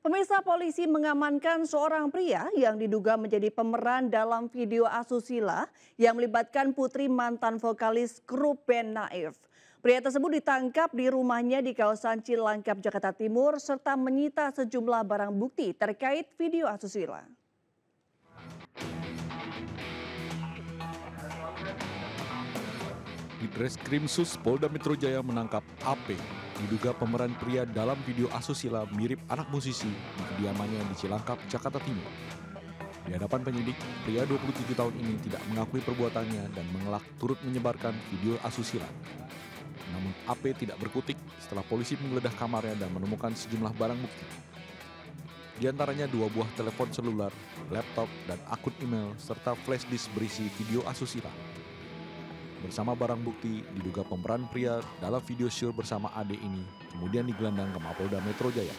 Pemirsa, polisi mengamankan seorang pria yang diduga menjadi pemeran dalam video asusila yang melibatkan putri mantan vokalis grup band Naif. Pria tersebut ditangkap di rumahnya di kawasan Cilangkap, Jakarta Timur serta menyita sejumlah barang bukti terkait video asusila. Ditreskrimsus Polda Metro Jaya menangkap AP, diduga pemeran pria dalam video asusila mirip anak musisi di kediamannya di Cilangkap, Jakarta Timur. Di hadapan penyidik, pria 27 tahun ini tidak mengakui perbuatannya dan mengelak turut menyebarkan video asusila. Namun AP tidak berkutik setelah polisi menggeledah kamarnya dan menemukan sejumlah barang bukti. Di antaranya 2 buah telepon seluler, laptop, dan akun email serta flash disk berisi video asusila. Bersama barang bukti, diduga pemeran pria dalam video syur bersama ade ini kemudian digelandang ke Mapolda Metro Jaya.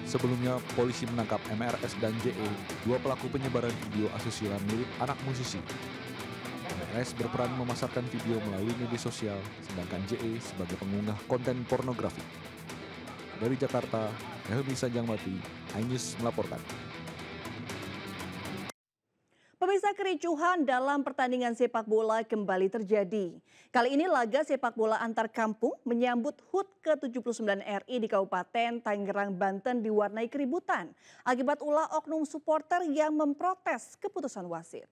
Sebelumnya, polisi menangkap MRS dan JE, 2 pelaku penyebaran video asusila mirip anak musisi. MRS berperan memasarkan video melalui media sosial, sedangkan JE sebagai pengunggah konten pornografi. Dari Jakarta, Helmi Sanjangwati, iNews melaporkan. Pemirsa, kericuhan dalam pertandingan sepak bola kembali terjadi. Kali ini laga sepak bola antar kampung menyambut HUT ke-79 RI di Kabupaten Tangerang, Banten diwarnai keributan akibat ulah oknum supporter yang memprotes keputusan wasit.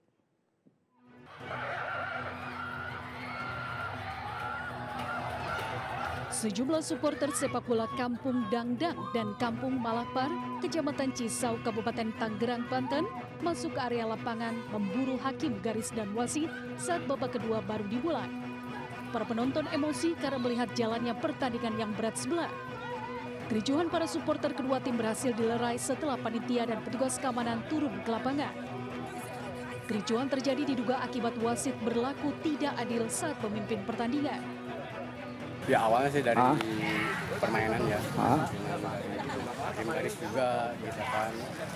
Sejumlah supporter sepak bola Kampung Dangdang dan Kampung Malakpar, Kecamatan Cisau, Kabupaten Tangerang, Banten, masuk ke area lapangan memburu hakim garis dan wasit saat babak kedua baru dimulai. Para penonton emosi karena melihat jalannya pertandingan yang berat sebelah. Kericuhan para supporter kedua tim berhasil dilerai setelah panitia dan petugas keamanan turun ke lapangan. Kericuhan terjadi diduga akibat wasit berlaku tidak adil saat memimpin pertandingan. Ya awalnya sih dari permainan ya, hakim garis juga gitu kan,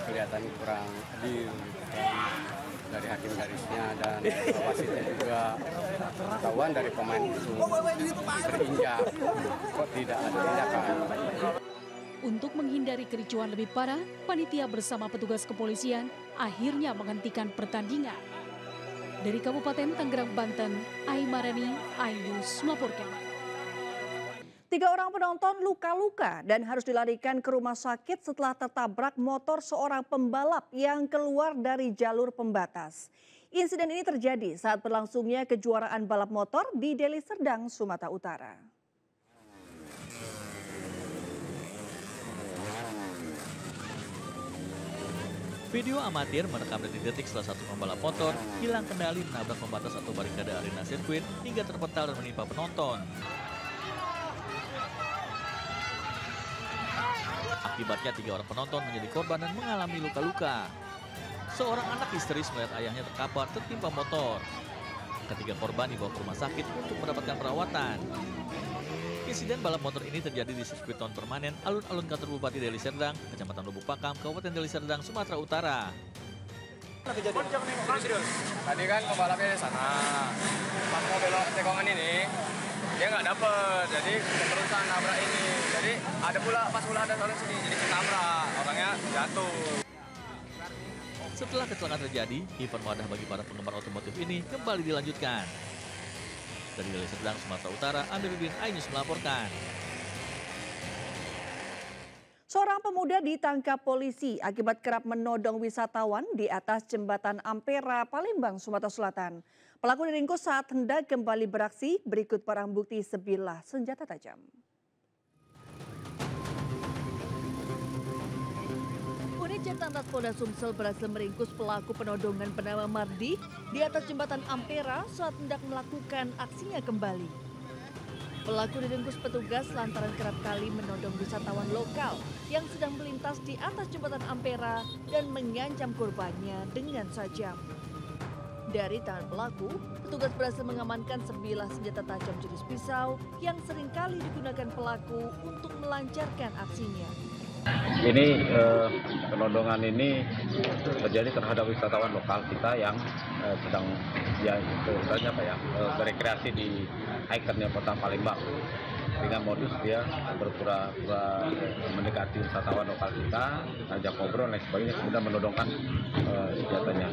kelihatan kurang adil gitu kan, dari hakim garisnya dan wasitnya juga ketahuan dari pemain itu terinjak, kok tidak ada tindakan. Untuk menghindari kericuhan lebih parah, panitia bersama petugas kepolisian akhirnya menghentikan pertandingan. Dari Kabupaten Tangerang, Banten, Aimarani, iNews melaporkan. 3 orang penonton luka-luka dan harus dilarikan ke rumah sakit setelah tertabrak motor seorang pembalap yang keluar dari jalur pembatas. Insiden ini terjadi saat berlangsungnya kejuaraan balap motor di Deli Serdang, Sumatera Utara. Video amatir merekam detik-detik salah satu pembalap motor hilang kendali menabrak pembatas atau barikade arena sirkuit hingga terpental dan menimpa penonton. Akibatnya 3 orang penonton menjadi korban dan mengalami luka-luka. Seorang anak histeris melihat ayahnya terkapar tertimpa motor. Ketiga korban dibawa ke rumah sakit untuk mendapatkan perawatan. Insiden balap motor ini terjadi di sirkuit non permanen alun-alun kantor Bupati Deli Serdang, Kecamatan Lubuk Pakam, Kabupaten Deli Serdang, Sumatera Utara. Tadi kan pembalapnya di sana, pas mau belok cekongan ini, dia nggak dapet, jadi keterusan nabrak ini. Jadi ada pula pas pula ada orang sini, jadi ketabrak, orangnya jatuh. Setelah kecelakaan terjadi, event wadah bagi para penggemar otomotif ini kembali dilanjutkan. Dari Deli Serdang, Sumatera Utara, Amiruddin, iNews melaporkan. Seorang pemuda ditangkap polisi akibat kerap menodong wisatawan di atas jembatan Ampera, Palembang, Sumatera Selatan. Pelaku diringkus saat hendak kembali beraksi, berikut barang bukti sebilah senjata tajam. Unit Jatlantas Polda Sumsel berhasil meringkus pelaku penodongan bernama Mardi di atas jembatan Ampera saat hendak melakukan aksinya kembali. Pelaku diringkus petugas lantaran kerap kali menodong wisatawan lokal yang sedang melintas di atas jembatan Ampera dan mengancam korbannya dengan tajam. Dari tangan pelaku, petugas berhasil mengamankan sebilah senjata tajam jenis pisau yang seringkali digunakan pelaku untuk melancarkan aksinya. Ini penodongan ini terjadi terhadap wisatawan lokal kita yang sedang berekreasi di ikonnya Kota Palembang. dengan modus dia berpura-pura mendekati wisatawan lokal kita, ajak ngobrol dan sebagainya, kemudian menodongkan senjatanya.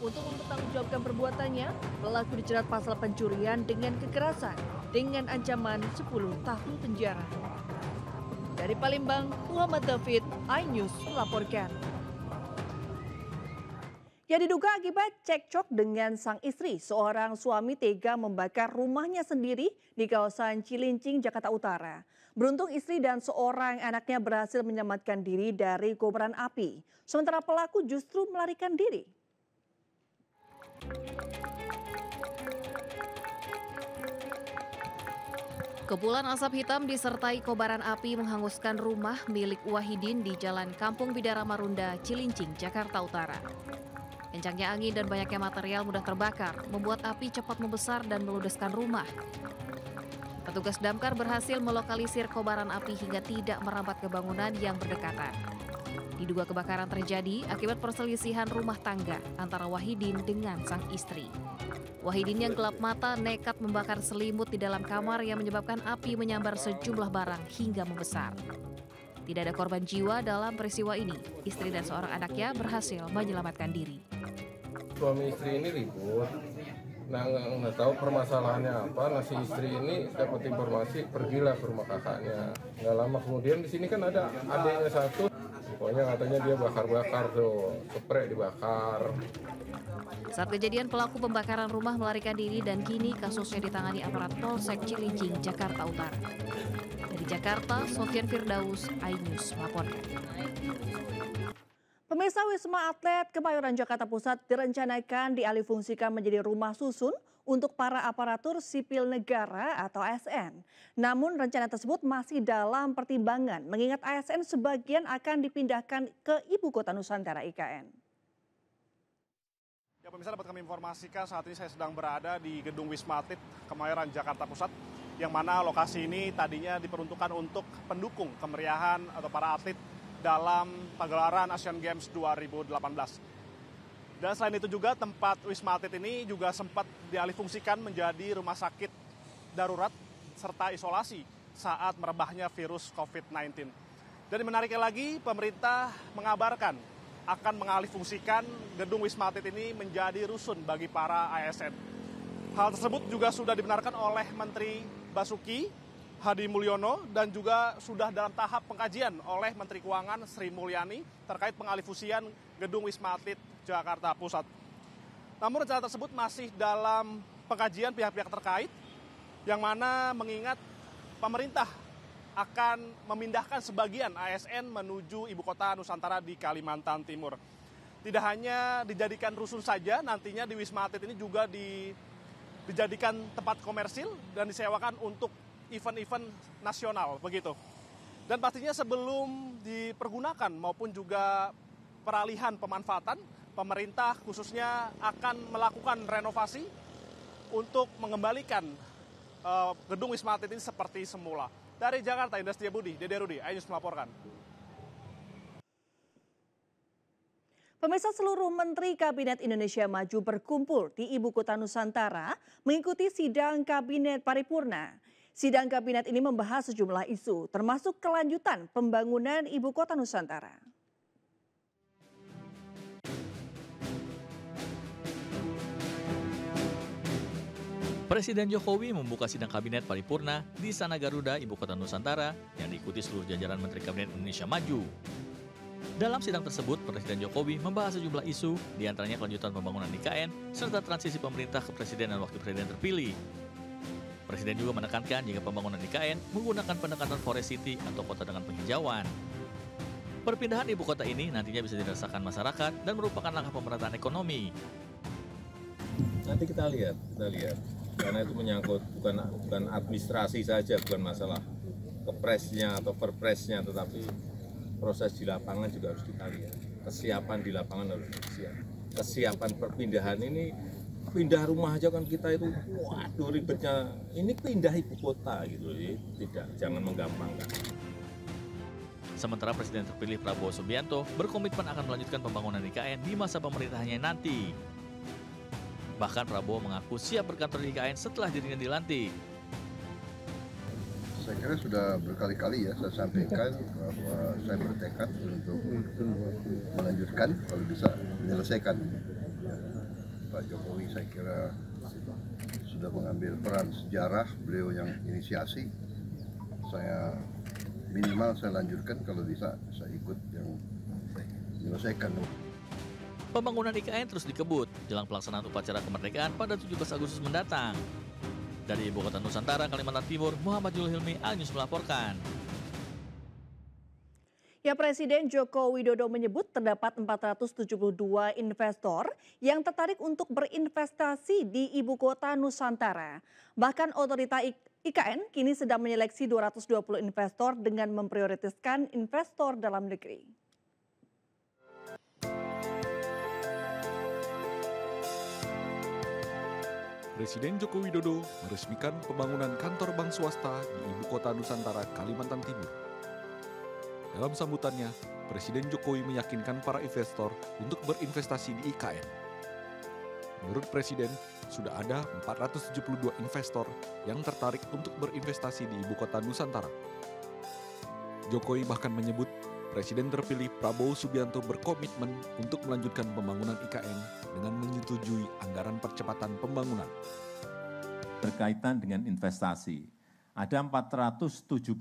Untuk mempertanggungjawabkan perbuatannya, pelaku dijerat pasal pencurian dengan kekerasan dengan ancaman 10 tahun penjara. Dari Palembang, Muhammad David, iNews melaporkan. Ya, diduga akibat cekcok dengan sang istri, seorang suami tega membakar rumahnya sendiri di kawasan Cilincing, Jakarta Utara. Beruntung istri dan seorang anaknya berhasil menyelamatkan diri dari kobaran api, sementara pelaku justru melarikan diri. Kepulan asap hitam disertai kobaran api menghanguskan rumah milik Wahidin di Jalan Kampung Bidara Marunda, Cilincing, Jakarta Utara. Kencangnya angin dan banyaknya material mudah terbakar, membuat api cepat membesar dan meludeskan rumah. Petugas damkar berhasil melokalisir kobaran api hingga tidak merambat ke bangunan yang berdekatan. Diduga kebakaran terjadi akibat perselisihan rumah tangga antara Wahidin dengan sang istri. Wahidin yang gelap mata nekat membakar selimut di dalam kamar yang menyebabkan api menyambar sejumlah barang hingga membesar. Tidak ada korban jiwa dalam peristiwa ini. Istri dan seorang anaknya berhasil menyelamatkan diri. Suami istri ini ribut. Nah, nggak tahu permasalahannya apa. Nah, si istri ini dapat informasi, pergilah ke rumah kakaknya. Nggak lama kemudian di sini kan ada adiknya satu. Pokoknya katanya dia bakar-bakar tuh, sprei dibakar. Saat kejadian, pelaku pembakaran rumah melarikan diri dan kini kasusnya ditangani aparat Polsek Cilincing, Jakarta Utara. Dari Jakarta, Sofian Firdaus, iNews melaporkan. Pemirsa, Wisma Atlet Kemayoran Jakarta Pusat direncanakan dialihfungsikan menjadi rumah susun untuk para aparatur sipil negara atau ASN. Namun rencana tersebut masih dalam pertimbangan mengingat ASN sebagian akan dipindahkan ke Ibu Kota Nusantara IKN. Ya, pemirsa, dapat kami informasikan saat ini saya sedang berada di Gedung Wisma Atlet Kemayoran Jakarta Pusat, yang mana lokasi ini tadinya diperuntukkan untuk pendukung kemeriahan atau para atlet dalam pagelaran Asian Games 2018. Dan selain itu juga tempat Wisma Atlet ini juga sempat dialihfungsikan menjadi rumah sakit darurat serta isolasi saat merebahnya virus COVID-19. Dan menariknya lagi, pemerintah mengabarkan akan mengalihfungsikan gedung Wisma Atlet ini menjadi rusun bagi para ASN. Hal tersebut juga sudah dibenarkan oleh Menteri Basuki Hadi Mulyono dan juga sudah dalam tahap pengkajian oleh Menteri Keuangan Sri Mulyani terkait pengalihfungsian gedung Wisma Atlet Jakarta Pusat. Namun rencana tersebut masih dalam pengkajian pihak-pihak terkait, yang mana mengingat pemerintah akan memindahkan sebagian ASN menuju Ibu Kota Nusantara di Kalimantan Timur. Tidak hanya dijadikan rusun saja, nantinya di Wisma Atlet ini juga dijadikan tempat komersil dan disewakan untuk event-event nasional, begitu. Dan pastinya sebelum dipergunakan maupun juga peralihan pemanfaatan, pemerintah khususnya akan melakukan renovasi untuk mengembalikan gedung Wisma Atlet ini seperti semula. Dari Jakarta, Indah Setiabudi, Dede Rudi, iNews melaporkan. Pemirsa, seluruh Menteri Kabinet Indonesia Maju berkumpul di Ibu Kota Nusantara mengikuti sidang Kabinet Paripurna. Sidang Kabinet ini membahas sejumlah isu, termasuk kelanjutan pembangunan Ibu Kota Nusantara. Presiden Jokowi membuka sidang Kabinet Paripurna di Istana Garuda, Ibu Kota Nusantara, yang diikuti seluruh jajaran Menteri Kabinet Indonesia Maju. Dalam sidang tersebut, Presiden Jokowi membahas sejumlah isu, diantaranya kelanjutan pembangunan IKN, serta transisi pemerintah ke presiden dan wakil presiden terpilih. Presiden juga menekankan jika pembangunan IKN menggunakan pendekatan Forest City atau kota dengan penghijauan. Perpindahan ibu kota ini nantinya bisa dirasakan masyarakat dan merupakan langkah pemerataan ekonomi. Nanti kita lihat. Karena itu menyangkut bukan administrasi saja, bukan masalah kepresnya atau perpresnya, tetapi proses di lapangan juga harus kita lihat. Kesiapan di lapangan harus siap. Kesiapan perpindahan ini, pindah rumah aja kan kita itu, waduh ribetnya. Ini pindah ibu kota gitu, jangan menggampangkan. Sementara Presiden terpilih Prabowo Subianto berkomitmen akan melanjutkan pembangunan IKN di masa pemerintahannya nanti. Bahkan Prabowo mengaku siap berkantor di IKN setelah dirinya dilantik. Saya kira sudah berkali-kali ya saya sampaikan bahwa saya bertekad untuk melanjutkan kalau bisa menyelesaikan. Pak Jokowi saya kira sudah mengambil peran sejarah, beliau yang inisiasi. Saya minimal saya lanjutkan, kalau bisa saya ikut yang menyelesaikan. Pembangunan IKN terus dikebut jelang pelaksanaan upacara kemerdekaan pada 17 Agustus mendatang. Dari Ibu Kota Nusantara, Kalimantan Timur, Muhammad Julhilmi, Al-News melaporkan. Ya, Presiden Joko Widodo menyebut terdapat 472 investor yang tertarik untuk berinvestasi di Ibu Kota Nusantara. Bahkan otorita IKN kini sedang menyeleksi 220 investor dengan memprioritaskan investor dalam negeri. Presiden Joko Widodo meresmikan pembangunan kantor bank swasta di Ibu Kota Nusantara, Kalimantan Timur. Dalam sambutannya, Presiden Jokowi meyakinkan para investor untuk berinvestasi di IKN. Menurut Presiden, sudah ada 472 investor yang tertarik untuk berinvestasi di Ibu Kota Nusantara. Jokowi bahkan menyebut Presiden terpilih Prabowo Subianto berkomitmen untuk melanjutkan pembangunan IKN dengan menyetujui anggaran percepatan pembangunan. Berkaitan dengan investasi, ada 472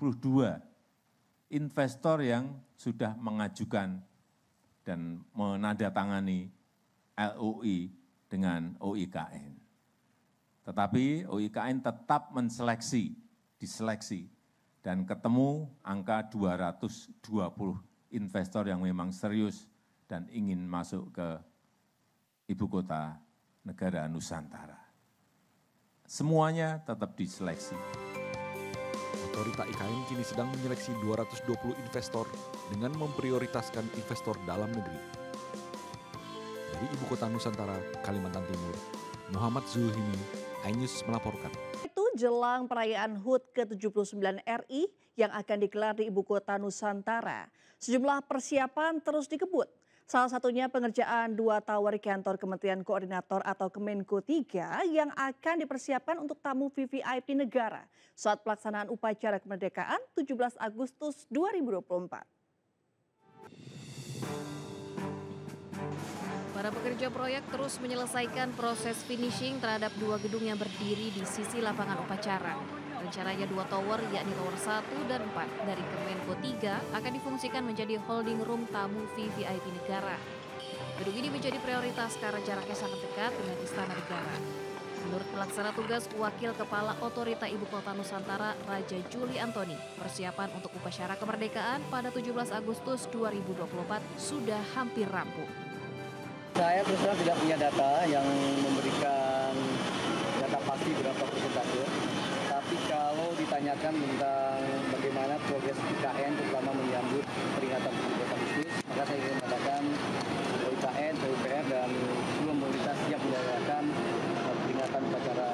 investor yang sudah mengajukan dan menandatangani LOI dengan OIKN. Tetapi OIKN tetap diseleksi, dan ketemu angka 220 investor yang memang serius dan ingin masuk ke Ibu Kota Negara Nusantara. Semuanya tetap diseleksi. Otorita IKN kini sedang menyeleksi 220 investor dengan memprioritaskan investor dalam negeri. Dari Ibu Kota Nusantara, Kalimantan Timur, Muhammad Zulhimi, Al-News melaporkan. Itu jelang perayaan HUT ke-79 RI yang akan digelar di Ibu Kota Nusantara. Sejumlah persiapan terus dikebut. Salah satunya pengerjaan 2 tower kantor Kementerian Koordinator atau Kemenko 3 yang akan dipersiapkan untuk tamu VVIP negara saat pelaksanaan upacara kemerdekaan 17 Agustus 2024. Para pekerja proyek terus menyelesaikan proses finishing terhadap 2 gedung yang berdiri di sisi lapangan upacara. Rencananya 2 tower, yakni tower 1 dan 4 dari Kemenko 3 akan difungsikan menjadi holding room tamu VVIP negara. Gedung ini menjadi prioritas karena jaraknya sangat dekat dengan Istana Negara. Menurut pelaksana tugas Wakil Kepala Otorita Ibu Kota Nusantara Raja Juli Antoni, persiapan untuk upacara kemerdekaan pada 17 Agustus 2024 sudah hampir rampung. Saya terus terang tidak punya data yang memberikan data pasti berapa persentase. Tapi kalau ditanyakan tentang bagaimana progres IKN terutama menyambut peringatan 17 Agustus, maka saya ingin mengatakan IKN, PUPR dan seluruh pemerintah siap menjalankan peringatan upacara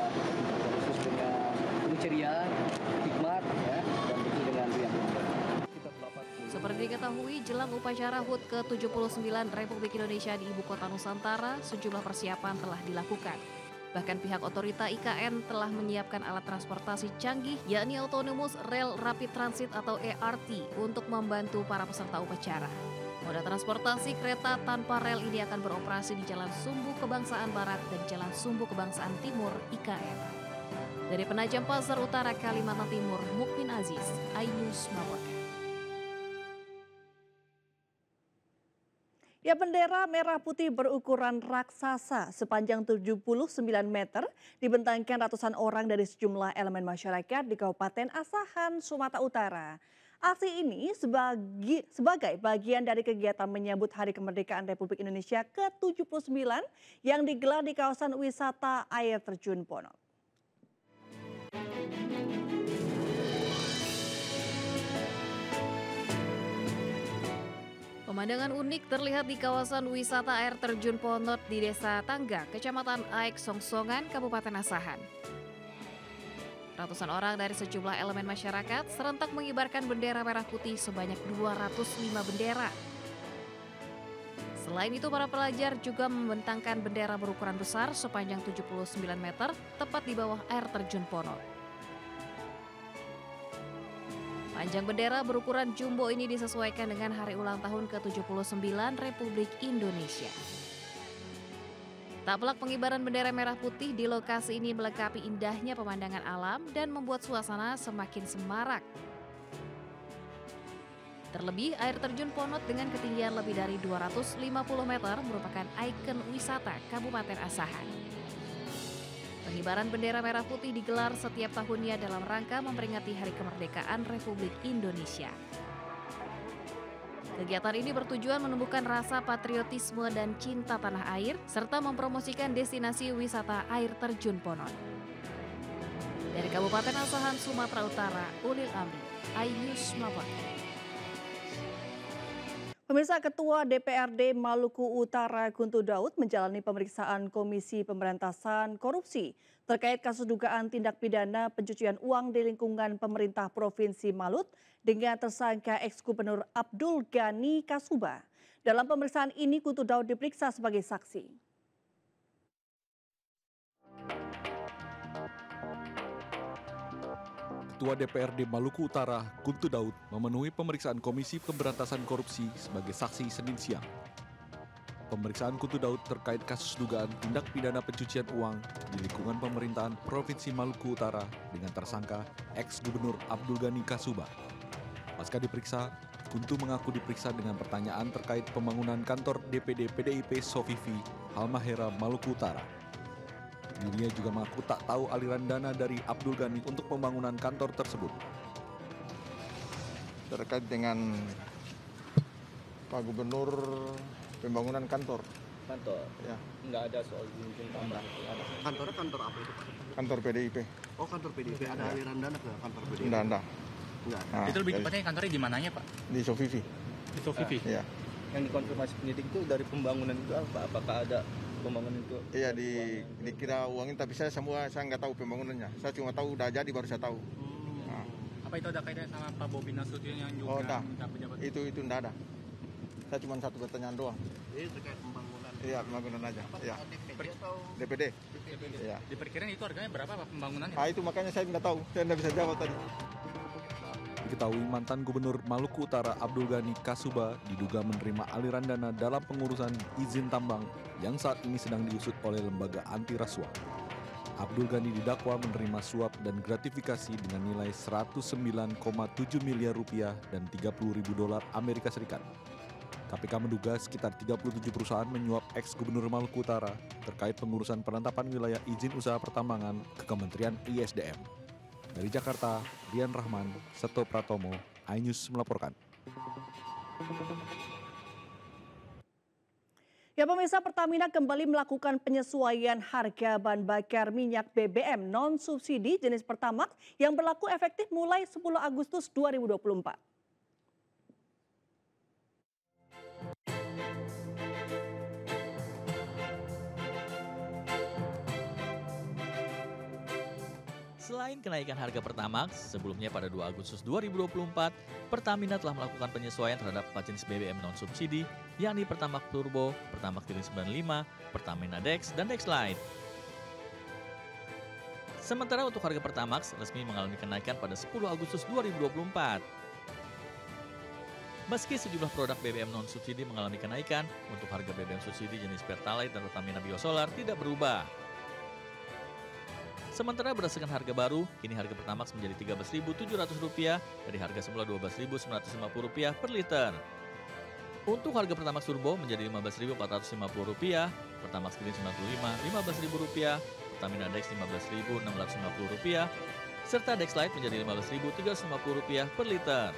Agustus dengan penuh ceria, hikmat, ya, dan tentu dengan riang. Seperti diketahui, jelang upacara HUT ke-79 Republik Indonesia di Ibu Kota Nusantara, sejumlah persiapan telah dilakukan. Bahkan pihak otorita IKN telah menyiapkan alat transportasi canggih, yakni Autonomous Rail Rapid Transit atau ERT, untuk membantu para peserta upacara. Moda transportasi kereta tanpa rel ini akan beroperasi di Jalan Sumbu Kebangsaan Barat dan Jalan Sumbu Kebangsaan Timur IKN. Dari Penajam Pasar Utara, Kalimantan Timur, Mukmin Aziz, Al-News melaporkan. Ya, bendera merah putih berukuran raksasa sepanjang 79 meter dibentangkan ratusan orang dari sejumlah elemen masyarakat di Kabupaten Asahan, Sumatera Utara. Aksi ini sebagai bagian dari kegiatan menyambut Hari Kemerdekaan Republik Indonesia ke-79 yang digelar di kawasan wisata air terjun Ponok. Pemandangan unik terlihat di kawasan wisata air terjun Ponot di Desa Tangga, Kecamatan Aik Songsongan, Kabupaten Asahan. Ratusan orang dari sejumlah elemen masyarakat serentak mengibarkan bendera merah putih sebanyak 205 bendera. Selain itu, para pelajar juga membentangkan bendera berukuran besar sepanjang 79 meter tepat di bawah air terjun Ponot. Panjang bendera berukuran jumbo ini disesuaikan dengan hari ulang tahun ke-79 Republik Indonesia. Taplak pengibaran bendera merah putih di lokasi ini melengkapi indahnya pemandangan alam dan membuat suasana semakin semarak. Terlebih, air terjun Ponot dengan ketinggian lebih dari 250 meter merupakan ikon wisata Kabupaten Asahan. Pengibaran bendera merah putih digelar setiap tahunnya dalam rangka memperingati Hari Kemerdekaan Republik Indonesia. Kegiatan ini bertujuan menumbuhkan rasa patriotisme dan cinta tanah air, serta mempromosikan destinasi wisata air terjun Ponot. Dari Kabupaten Asahan, Sumatera Utara, Ulil Amri, iNews melaporkan. Pemirsa, Ketua DPRD Maluku Utara Guntur Daud menjalani pemeriksaan Komisi Pemberantasan Korupsi terkait kasus dugaan tindak pidana pencucian uang di lingkungan pemerintah Provinsi Malut dengan tersangka ex-gubernur Abdul Ghani Kasuba. Dalam pemeriksaan ini, Guntur Daud diperiksa sebagai saksi. Ketua DPRD Maluku Utara, Guntur Daud, memenuhi pemeriksaan Komisi Pemberantasan Korupsi sebagai saksi Senin siang. Pemeriksaan Guntur Daud terkait kasus dugaan tindak pidana pencucian uang di lingkungan pemerintahan Provinsi Maluku Utara dengan tersangka ex-gubernur Abdul Ghani Kasuba. Pasca diperiksa, Guntur mengaku diperiksa dengan pertanyaan terkait pembangunan kantor DPD PDIP Sofifi, Halmahera, Maluku Utara. Dirinya juga mengaku tak tahu aliran dana dari Abdul Ghani untuk pembangunan kantor tersebut. Terkait dengan Pak Gubernur pembangunan kantor. Kantor? Ya. Nggak ada soal izin tambah. Kantornya kantor apa itu Pak? Kantor PDIP. Oh, kantor PDIP. Ada aliran dana ke kantor PDIP? Enggak. Nah, itu lebih tepatnya kantornya di mananya Pak? Di Sofifi. Di Sofifi? Iya. Yang dikonfirmasi penyidik itu dari pembangunan itu apa? Apakah ada pembangunan itu? Iya, dikira uangin, tapi saya nggak tahu pembangunannya. Saya cuma tahu udah jadi baru saya tahu. Nah. Apa itu ada kaitannya sama Pak Bobi Nasution yang juga minta pejabat? Itu enggak ada. Saya cuma satu pertanyaan doang. Ini terkait pembangunan. Iya, pembangunan aja. Iya. DPD. Iya. Diperkirakan itu harganya berapa Pak pembangunannya? Nah, itu makanya saya nggak tahu. Saya nggak bisa jawab tadi. Diketahui mantan Gubernur Maluku Utara Abdul Ghani Kasuba diduga menerima aliran dana dalam pengurusan izin tambang yang saat ini sedang diusut oleh lembaga anti rasuah. Abdul Ghani didakwa menerima suap dan gratifikasi dengan nilai 109,7 miliar rupiah dan 30.000 dolar Amerika Serikat. KPK menduga sekitar 37 perusahaan menyuap ex-gubernur Maluku Utara terkait pengurusan penetapan wilayah izin usaha pertambangan ke Kementerian ISDM. Dari Jakarta, Rian Rahman, Seto Pratomo, iNews melaporkan. Ya pemirsa, Pertamina kembali melakukan penyesuaian harga bahan bakar minyak BBM non-subsidi jenis Pertamax yang berlaku efektif mulai 10 Agustus 2024. Selain kenaikan harga Pertamax, sebelumnya pada 2 Agustus 2024, Pertamina telah melakukan penyesuaian terhadap 4 jenis BBM non-subsidi, yakni Pertamax Turbo, Pertamax Tiring 95, Pertamina Dex, dan Dex Lite. Sementara untuk harga Pertamax resmi mengalami kenaikan pada 10 Agustus 2024. Meski sejumlah produk BBM non-subsidi mengalami kenaikan, untuk harga BBM subsidi jenis Pertalite dan Pertamina Biosolar tidak berubah. Sementara berdasarkan harga baru, kini harga Pertamax menjadi Rp13.700 dari harga semula Rp12.950 per liter. Untuk harga Pertamax Turbo menjadi Rp15.450, Pertamax Green 95 Rp15.000, Pertamina Dex Rp15.650, serta Dex Lite menjadi Rp15.350 per liter.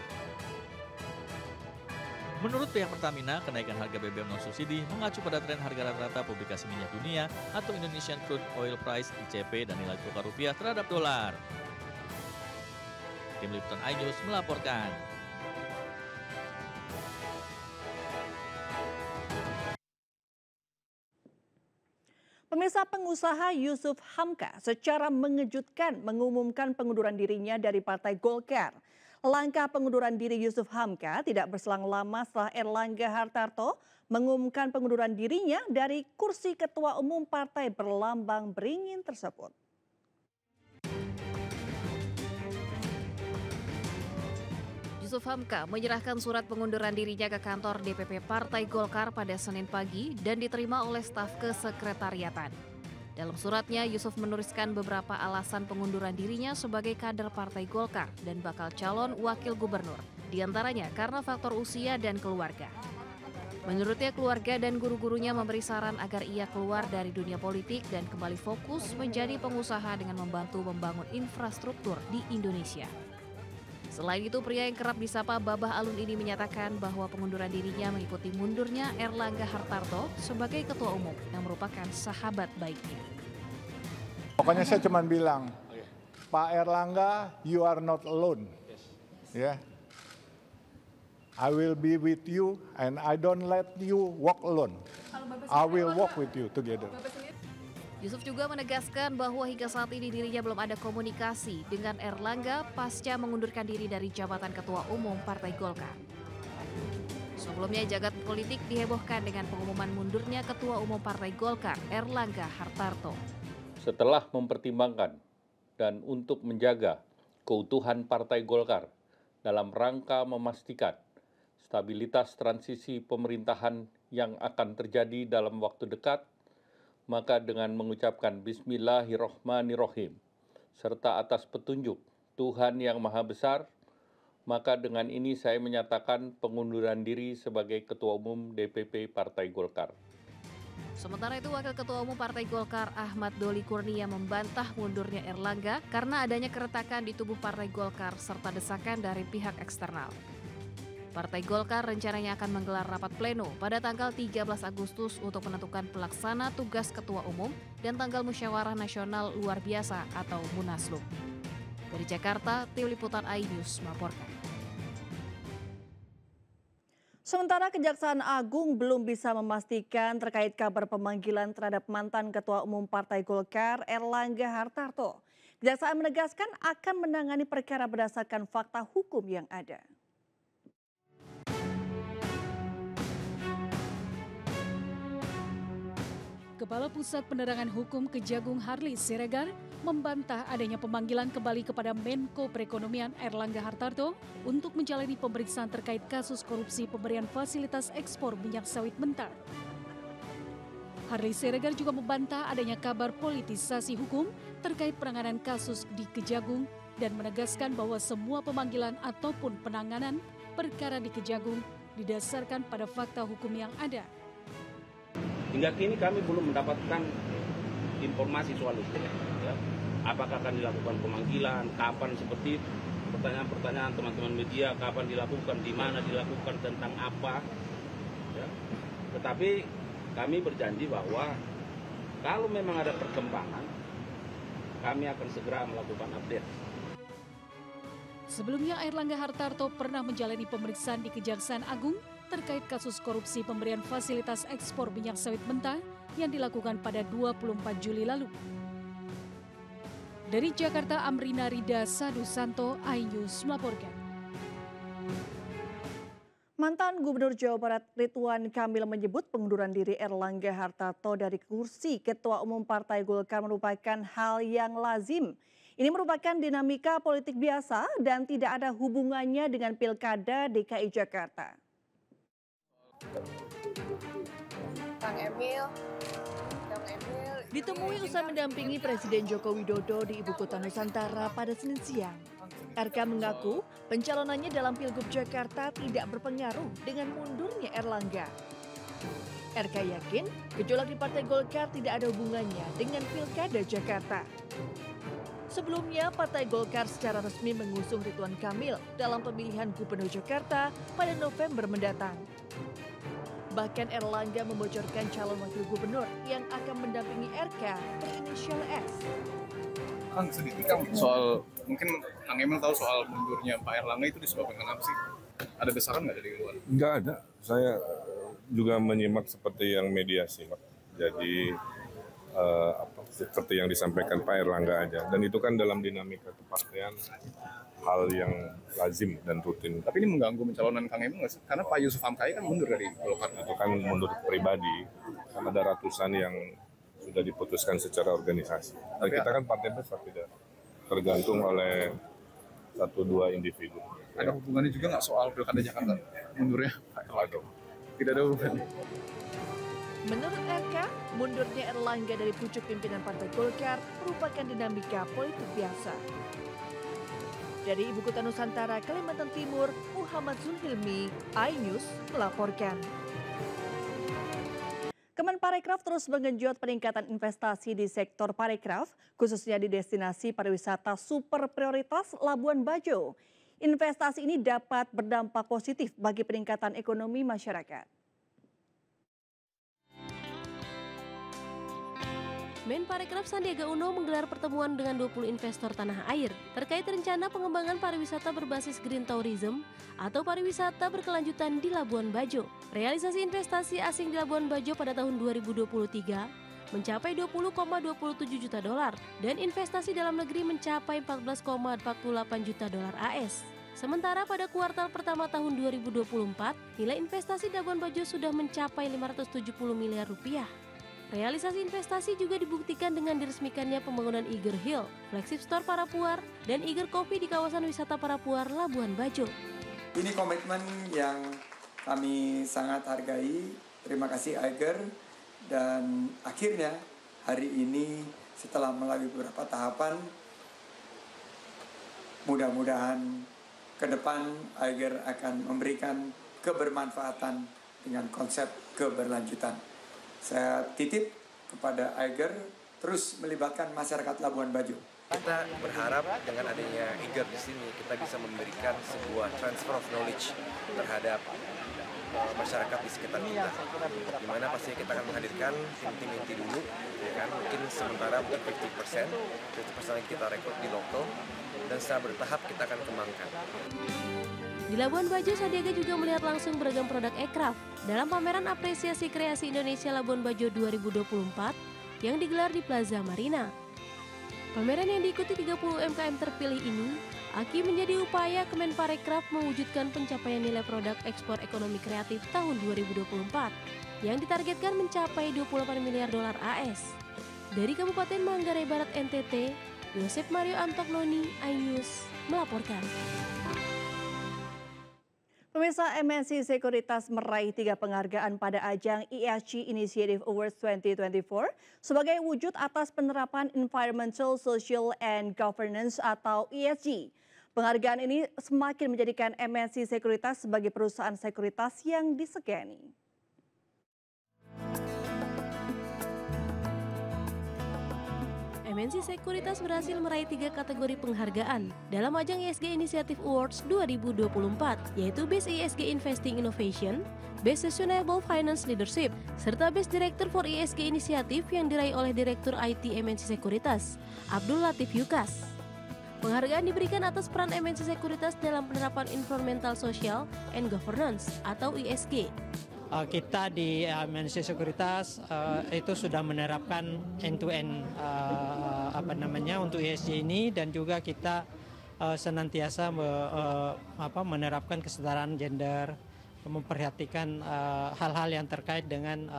Menurut pihak Pertamina, kenaikan harga BBM non-subsidi mengacu pada tren harga rata-rata publikasi minyak dunia atau Indonesian Crude Oil Price (ICP) dan nilai tukar rupiah terhadap dolar. Tim Liputan iNews melaporkan. Pemirsa, pengusaha Yusuf Hamka secara mengejutkan mengumumkan pengunduran dirinya dari Partai Golkar. Langkah pengunduran diri Yusuf Hamka tidak berselang lama setelah Erlangga Hartarto mengumumkan pengunduran dirinya dari kursi Ketua Umum Partai berlambang beringin tersebut. Yusuf Hamka menyerahkan surat pengunduran dirinya ke kantor DPP Partai Golkar pada Senin pagi dan diterima oleh staf kesekretariatan. Dalam suratnya, Yusuf menuliskan beberapa alasan pengunduran dirinya sebagai kader Partai Golkar dan bakal calon wakil gubernur, diantaranya karena faktor usia dan keluarga. Menurutnya, keluarga dan guru-gurunya memberi saran agar ia keluar dari dunia politik dan kembali fokus menjadi pengusaha dengan membantu membangun infrastruktur di Indonesia. Selain itu, pria yang kerap disapa Babah Alun ini menyatakan bahwa pengunduran dirinya mengikuti mundurnya Erlangga Hartarto sebagai ketua umum yang merupakan sahabat baiknya. Pokoknya saya cuma bilang, Pak Erlangga, you are not alone. Ya, I will be with you and I don't let you walk alone. I will walk with you together. Yusuf juga menegaskan bahwa hingga saat ini dirinya belum ada komunikasi dengan Erlangga pasca mengundurkan diri dari jabatan Ketua Umum Partai Golkar. Sebelumnya, jagat politik dihebohkan dengan pengumuman mundurnya Ketua Umum Partai Golkar, Erlangga Hartarto. Setelah mempertimbangkan dan untuk menjaga keutuhan Partai Golkar dalam rangka memastikan stabilitas transisi pemerintahan yang akan terjadi dalam waktu dekat, maka dengan mengucapkan Bismillahirrohmanirrohim, serta atas petunjuk Tuhan Yang Maha Besar, maka dengan ini saya menyatakan pengunduran diri sebagai Ketua Umum DPP Partai Golkar. Sementara itu, Wakil Ketua Umum Partai Golkar Ahmad Doli Kurnia membantah mundurnya Erlangga karena adanya keretakan di tubuh Partai Golkar serta desakan dari pihak eksternal. Partai Golkar rencananya akan menggelar rapat pleno pada tanggal 13 Agustus untuk menentukan pelaksana tugas Ketua Umum dan tanggal musyawarah nasional luar biasa atau Munaslup. Dari Jakarta, Tim Liputan iNews melaporkan. Sementara Kejaksaan Agung belum bisa memastikan terkait kabar pemanggilan terhadap mantan Ketua Umum Partai Golkar Erlangga Hartarto. Kejaksaan menegaskan akan menangani perkara berdasarkan fakta hukum yang ada. Kepala Pusat Penerangan Hukum Kejagung Harley Siregar membantah adanya pemanggilan kembali kepada Menko Perekonomian Erlangga Hartarto untuk menjalani pemeriksaan terkait kasus korupsi pemberian fasilitas ekspor minyak sawit mentah. Harley Siregar juga membantah adanya kabar politisasi hukum terkait penanganan kasus di Kejagung dan menegaskan bahwa semua pemanggilan ataupun penanganan perkara di Kejagung didasarkan pada fakta hukum yang ada. Hingga kini kami belum mendapatkan informasi soal itu. Ya. Apakah akan dilakukan pemanggilan, kapan, seperti pertanyaan-pertanyaan teman-teman media, kapan dilakukan, di mana dilakukan, tentang apa. Ya. Tetapi kami berjanji bahwa kalau memang ada perkembangan, kami akan segera melakukan update. Sebelumnya, Erlangga Hartarto pernah menjalani pemeriksaan di Kejaksaan Agung terkait kasus korupsi pemberian fasilitas ekspor minyak sawit mentah yang dilakukan pada 24 Juli lalu. Dari Jakarta, Amrina Rida Sadusanto, iNews melaporkan. Mantan Gubernur Jawa Barat Ridwan Kamil menyebut pengunduran diri Erlangga Hartarto dari kursi Ketua Umum Partai Golkar merupakan hal yang lazim. Ini merupakan dinamika politik biasa dan tidak ada hubungannya dengan Pilkada DKI Jakarta. Kang Emil. Ditemui usai mendampingi Presiden Joko Widodo di Ibu Kota Nusantara pada Senin siang. RK mengaku pencalonannya dalam Pilgub Jakarta tidak berpengaruh dengan mundurnya Erlangga. RK yakin gejolak di Partai Golkar tidak ada hubungannya dengan Pilkada Jakarta. Sebelumnya, Partai Golkar secara resmi mengusung Ridwan Kamil dalam pemilihan Gubernur Jakarta pada November mendatang. Bahkan Erlangga membocorkan calon wakil gubernur yang akan mendampingi RK berinisial S. Kang, sedikit Kang, soal mungkin Kang Emil tahu soal mundurnya Pak Erlangga itu disebabkan kenapa sih? Ada desakan nggak dari luar? Nggak ada. Saya juga menyimak seperti yang media simak. Jadi seperti yang disampaikan Pak Erlangga aja. Dan itu kan dalam dinamika kepartean hal yang lazim dan rutin. Tapi ini mengganggu pencalonan Kang Emil nggak sih? Karena Pak Yusuf Hamka kan mundur dari Golkar. Itu kan mundur pribadi. Kan ada ratusan yang sudah diputuskan secara organisasi. Dan kita kan partai besar, tidak tergantung oleh 1-2 individu. Ada hubungannya juga nggak soal Pilkada Jakarta mundurnya Pak Erlangga? Tidak ada hubungannya. Menurut RK, mundurnya Erlangga dari pucuk pimpinan Partai Golkar merupakan dinamika politik biasa. Dari Ibu Kota Nusantara, Kalimantan Timur, Muhammad Zulhilmi, iNews melaporkan. Kemenparekraf terus menggenjot peningkatan investasi di sektor parekraf, khususnya di destinasi pariwisata super prioritas Labuan Bajo. Investasi ini dapat berdampak positif bagi peningkatan ekonomi masyarakat. Menparekraf Sandiaga Uno menggelar pertemuan dengan 20 investor tanah air terkait rencana pengembangan pariwisata berbasis green tourism atau pariwisata berkelanjutan di Labuan Bajo. Realisasi investasi asing di Labuan Bajo pada tahun 2023 mencapai 20,27 juta dolar dan investasi dalam negeri mencapai 14,48 juta dolar AS. Sementara pada kuartal pertama tahun 2024, nilai investasi di Labuan Bajo sudah mencapai 570 miliar rupiah. Realisasi investasi juga dibuktikan dengan diresmikannya pembangunan Iger Hill, flagship store Parapuar, dan Iger Coffee di kawasan wisata Parapuar, Labuan Bajo. Ini komitmen yang kami sangat hargai. Terima kasih Iger. Dan akhirnya hari ini setelah melalui beberapa tahapan, mudah-mudahan ke depan Iger akan memberikan kebermanfaatan dengan konsep keberlanjutan. Saya titip kepada Iger terus melibatkan masyarakat Labuan Bajo. Kita berharap dengan adanya Iger di sini kita bisa memberikan sebuah transfer of knowledge terhadap masyarakat di sekitar kita. Di mana pastinya kita akan menghadirkan tim-tim inti dulu, ya kan? Mungkin sementara mungkin 50% lagi kita rekrut di lokal dan secara bertahap kita akan kembangkan. Di Labuan Bajo, Sandiaga juga melihat langsung beragam produk ekraf dalam pameran apresiasi kreasi Indonesia Labuan Bajo 2024 yang digelar di Plaza Marina. Pameran yang diikuti 30 UMKM terpilih ini aki menjadi upaya Kemenparekraf mewujudkan pencapaian nilai produk ekspor ekonomi kreatif tahun 2024 yang ditargetkan mencapai 28 miliar dolar AS. Dari Kabupaten Manggarai Barat NTT, Yosep Mario Antognoni, iNews melaporkan. Pemirsa, MNC Sekuritas meraih 3 penghargaan pada ajang ESG Initiative Awards 2024 sebagai wujud atas penerapan Environmental, Social, and Governance atau ESG. Penghargaan ini semakin menjadikan MNC Sekuritas sebagai perusahaan sekuritas yang disegani. MNC Sekuritas berhasil meraih 3 kategori penghargaan dalam ajang ESG Initiative Awards 2024, yaitu Best ESG Investing Innovation, Best Sustainable Finance Leadership, serta Best Director for ESG Initiative yang diraih oleh Direktur IT MNC Sekuritas, Abdul Latif Yukas. Penghargaan diberikan atas peran MNC Sekuritas dalam penerapan Environmental, Social, and Governance atau ESG. Kita di MNC Sekuritas itu sudah menerapkan end-to-end untuk ESG ini, dan juga kita senantiasa menerapkan kesetaraan gender, memperhatikan hal-hal yang terkait dengan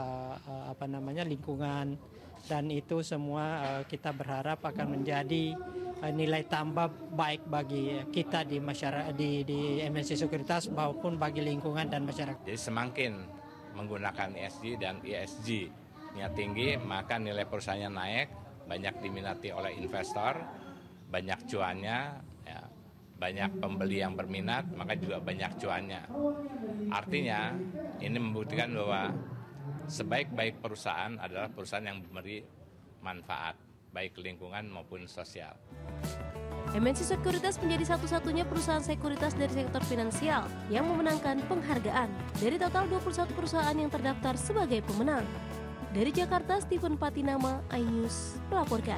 lingkungan, dan itu semua kita berharap akan menjadi nilai tambah baik bagi kita di masyarakat di MNC Sekuritas maupun bagi lingkungan dan masyarakat. Jadi semakin menggunakan ESG dan ESG-nya tinggi, maka nilai perusahaannya naik, banyak diminati oleh investor, banyak cuannya, ya, banyak pembeli yang berminat, maka juga banyak cuannya. Artinya ini membuktikan bahwa sebaik-baik perusahaan adalah perusahaan yang memberi manfaat, baik lingkungan maupun sosial. MNC Sekuritas menjadi satu-satunya perusahaan sekuritas dari sektor finansial yang memenangkan penghargaan dari total 21 perusahaan yang terdaftar sebagai pemenang. Dari Jakarta, Stephen Patinama, iNews melaporkan.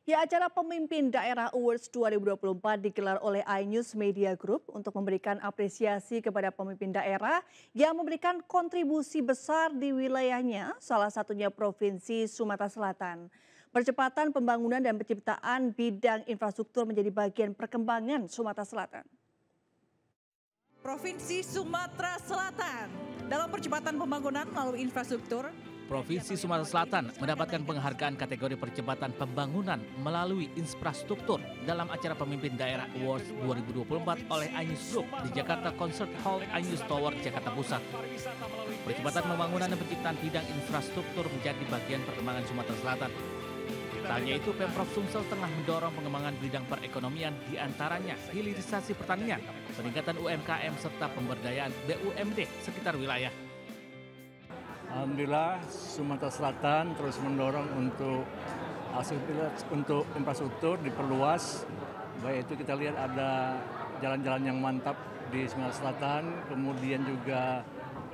Ya, acara Pemimpin Daerah Awards 2024 digelar oleh iNews Media Group untuk memberikan apresiasi kepada pemimpin daerah yang memberikan kontribusi besar di wilayahnya, salah satunya Provinsi Sumatera Selatan. Percepatan pembangunan dan penciptaan bidang infrastruktur menjadi bagian perkembangan Sumatera Selatan. Provinsi Sumatera Selatan dalam percepatan pembangunan melalui infrastruktur Provinsi Sumatera Selatan mendapatkan penghargaan kategori percepatan pembangunan melalui infrastruktur dalam acara Pemimpin Daerah Awards 2024 oleh Ainus Group di Jakarta Concert Hall Ainus Tower, Jakarta Pusat. Percepatan pembangunan dan penciptaan bidang infrastruktur menjadi bagian perkembangan Sumatera Selatan. Tak hanya itu, Pemprov Sumsel tengah mendorong pengembangan bidang perekonomian, diantaranya hilirisasi pertanian, peningkatan UMKM, serta pemberdayaan BUMD sekitar wilayah. Alhamdulillah, Sumatera Selatan terus mendorong untuk infrastruktur diperluas. Baik itu kita lihat ada jalan-jalan yang mantap di Sumatera Selatan, kemudian juga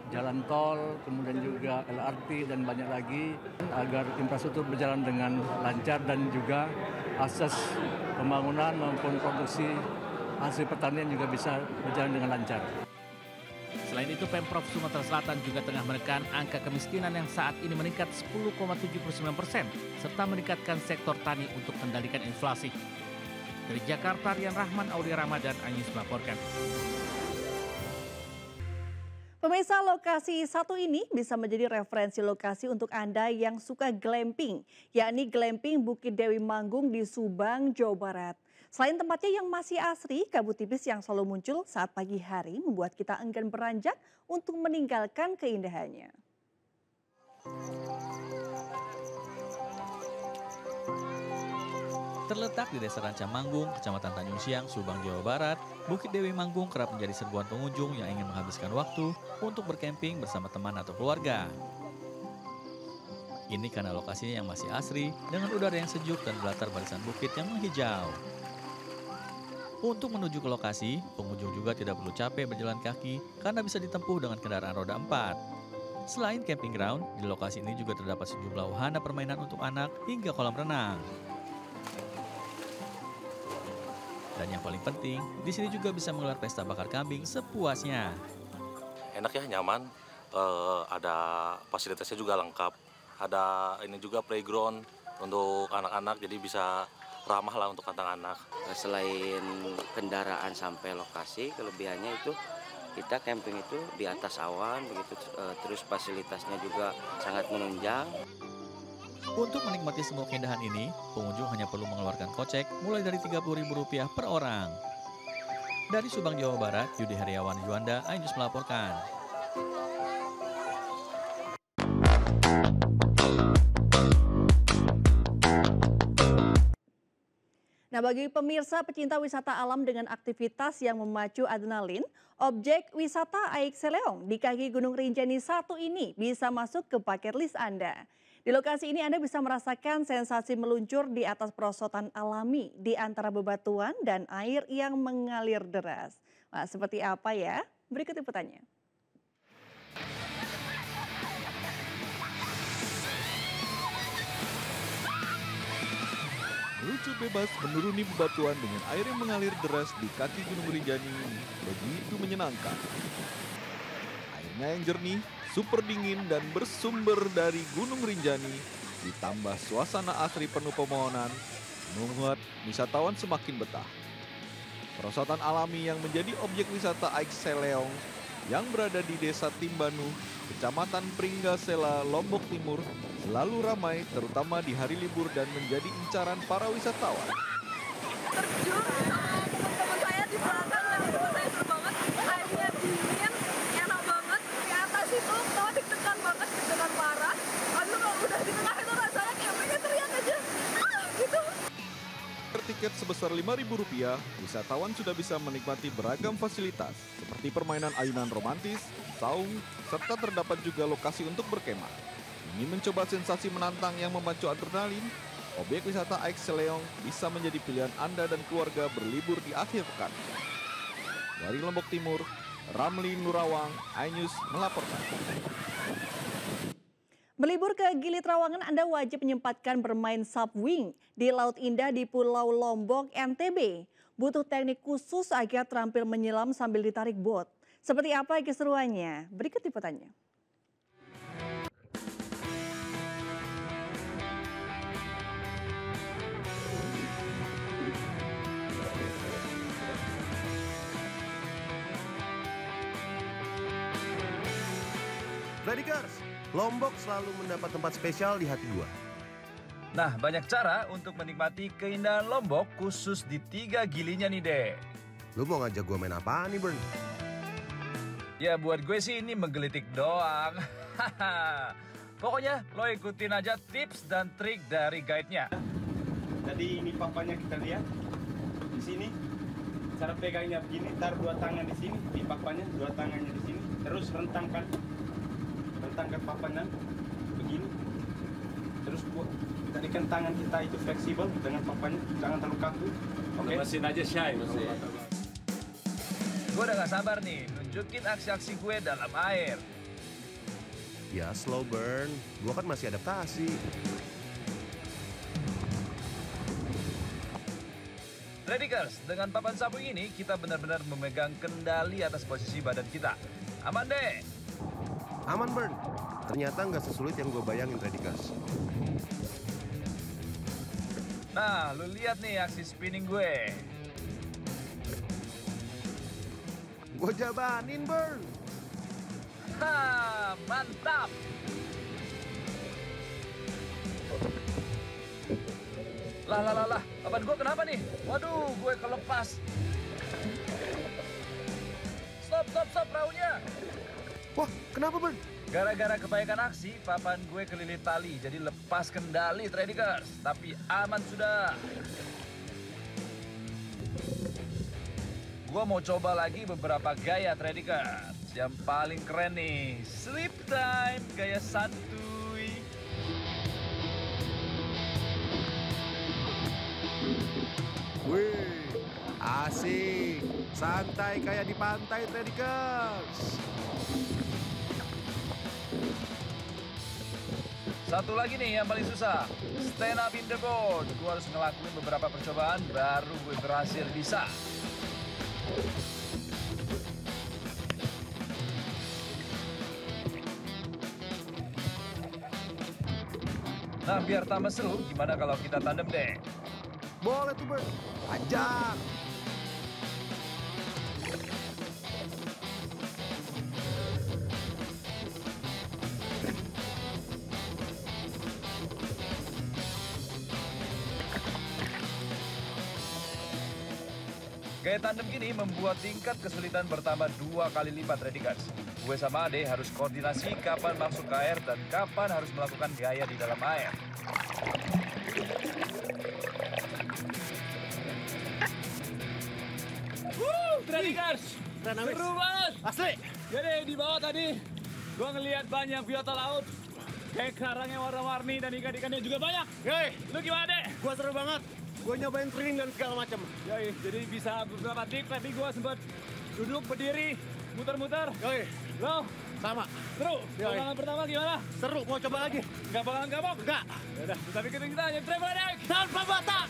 jalan tol, kemudian juga LRT dan banyak lagi agar infrastruktur berjalan dengan lancar dan juga akses pembangunan maupun produksi hasil pertanian juga bisa berjalan dengan lancar. Selain itu, Pemprov Sumatera Selatan juga tengah menekan angka kemiskinan yang saat ini meningkat 10,79%, serta meningkatkan sektor tani untuk mengendalikan inflasi. Dari Jakarta, Rian Rahman, Audi Ramadan, Anyus melaporkan. Pemirsa, lokasi satu ini bisa menjadi referensi lokasi untuk Anda yang suka glamping, yakni glamping Bukit Dewi Manggung di Subang, Jawa Barat. Selain tempatnya yang masih asri, kabut tipis yang selalu muncul saat pagi hari membuat kita enggan beranjak untuk meninggalkan keindahannya. Terletak di Desa Ranca Manggung, Kecamatan Tanjung Siang, Subang, Jawa Barat, Bukit Dewi Manggung kerap menjadi serbuan pengunjung yang ingin menghabiskan waktu untuk berkemping bersama teman atau keluarga. Ini karena lokasinya yang masih asri dengan udara yang sejuk dan latar barisan bukit yang menghijau. Untuk menuju ke lokasi, pengunjung juga tidak perlu capek berjalan kaki karena bisa ditempuh dengan kendaraan roda 4. Selain camping ground, di lokasi ini juga terdapat sejumlah wahana permainan untuk anak hingga kolam renang. Dan yang paling penting, di sini juga bisa menggelar pesta bakar kambing sepuasnya. Enak ya, nyaman, ada fasilitasnya juga lengkap. Ada ini juga playground untuk anak-anak, jadi bisa ramah lah untuk anak-anak. Selain kendaraan sampai lokasi, kelebihannya itu kita camping itu di atas awan, begitu terus fasilitasnya juga sangat menunjang. Untuk menikmati semua keindahan ini, pengunjung hanya perlu mengeluarkan kocek mulai dari Rp30.000 per orang. Dari Subang, Jawa Barat, Yudi Heriawan Juanda, Ainus melaporkan. Nah, bagi pemirsa pecinta wisata alam dengan aktivitas yang memacu adrenalin, objek wisata Aik Seleong di kaki Gunung Rinjani 1 ini bisa masuk ke bucket list Anda. Di lokasi ini Anda bisa merasakan sensasi meluncur di atas perosotan alami di antara bebatuan dan air yang mengalir deras. Nah, seperti apa ya? Berikut liputannya. Meluncur bebas menuruni bebatuan dengan air yang mengalir deras di kaki Gunung Rinjani begitu menyenangkan. Airnya yang jernih, super dingin dan bersumber dari Gunung Rinjani, ditambah suasana asri penuh pemohonan, membuat wisatawan semakin betah. Perosotan alami yang menjadi objek wisata Aik Seleong yang berada di Desa Timbanu, Kecamatan Pringgasela, Lombok Timur, selalu ramai terutama di hari libur dan menjadi incaran para wisatawan. Terjun sama teman-teman saya di belakang, dan itu saya seru banget, airnya dingin, enak banget. Di atas itu kalau deg-degan banget, deg-degan parah. Lalu kalau udah di tengah itu rasanya kayak pengen teriak aja, gitu. Tiket sebesar Rp5.000, wisatawan sudah bisa menikmati beragam fasilitas seperti permainan ayunan romantis, saung, serta terdapat juga lokasi untuk berkemah. Ingin mencoba sensasi menantang yang memacu adrenalin, objek wisata Aik Seleong bisa menjadi pilihan Anda dan keluarga berlibur di akhir pekan. Dari Lombok Timur, Ramli Nurawang, Ainus melaporkan. Berlibur ke Gili Trawangan, Anda wajib menyempatkan bermain subwing di Laut Indah di Pulau Lombok, NTB. Butuh teknik khusus agar terampil menyelam sambil ditarik bot. Seperti apa keseruannya? Berikut liputannya. Glidikers, Lombok selalu mendapat tempat spesial di hati gua. Nah, banyak cara untuk menikmati keindahan Lombok khusus di 3 gilinya nih, Dek. Lu mau ngajak gua main apaan nih, Bern? Ya, buat gue sih ini menggelitik doang. Pokoknya lo ikutin aja tips dan trik dari guide-nya. Jadi ini papanya kita lihat di sini. Cara pegangnya begini, taruh 2 tangan di sini, di papanya 2 tangannya di sini, terus rentangkan papanya begini. Terus jadikan tangan kita itu fleksibel dengan papanya, jangan terlalu kaku. Oke. Mesin aja shy mesti. Gue udah gak sabar nih, nunjukin aksi-aksi gue dalam air. Ya slow burn, gua kan masih adaptasi. Ready girls, dengan papan sabung ini kita benar-benar memegang kendali atas posisi badan kita. Aman deh. Aman, Bern. Ternyata nggak sesulit yang gue bayangin, Redikers. Nah, lu lihat nih aksi spinning gue. Gue jabanin, Bern. Ha, mantap. Lah, papan gue kenapa nih? Waduh, gue kelepas. Stop perahunya. Wah, kenapa, Bern? Gara-gara kebaikan aksi, papan gue kelilit tali, jadi lepas kendali, Traders. Tapi aman sudah. Gue mau coba lagi beberapa gaya Traders. Yang paling keren nih, sleep time, gaya santuy. Wih, asik. Santai kayak di pantai, Traders. Satu lagi nih yang paling susah, stand up in the boat. Gue harus ngelakuin beberapa percobaan baru gue berhasil bisa. Nah, biar tambah seru, gimana kalau kita tandem deh? Boleh tuh, Bern. Ajak. Gaya tandem gini membuat tingkat kesulitan bertambah 2 kali lipat, Redikers. Gue sama Ade harus koordinasi kapan masuk ke air dan kapan harus melakukan gaya di dalam air. Redikers, seru banget. Asli. Jadi di bawah tadi, gue ngelihat banyak biota laut. Kayak karangnya warna-warni dan ikan-ikannya juga banyak. Yoi, lu gimana, Dek? Gue seru banget. Gue nyobain training dan segala macam. Yoi, jadi bisa beberapa trik. Tadi gue sempat duduk, berdiri, muter-muter. Yoi. Lo? Sama. Seru. Pengalaman pertama gimana? Seru, mau coba lagi. Nggak bakalan gabok? Enggak. Yaudah, kita bikin kita yang travel tanpa batas.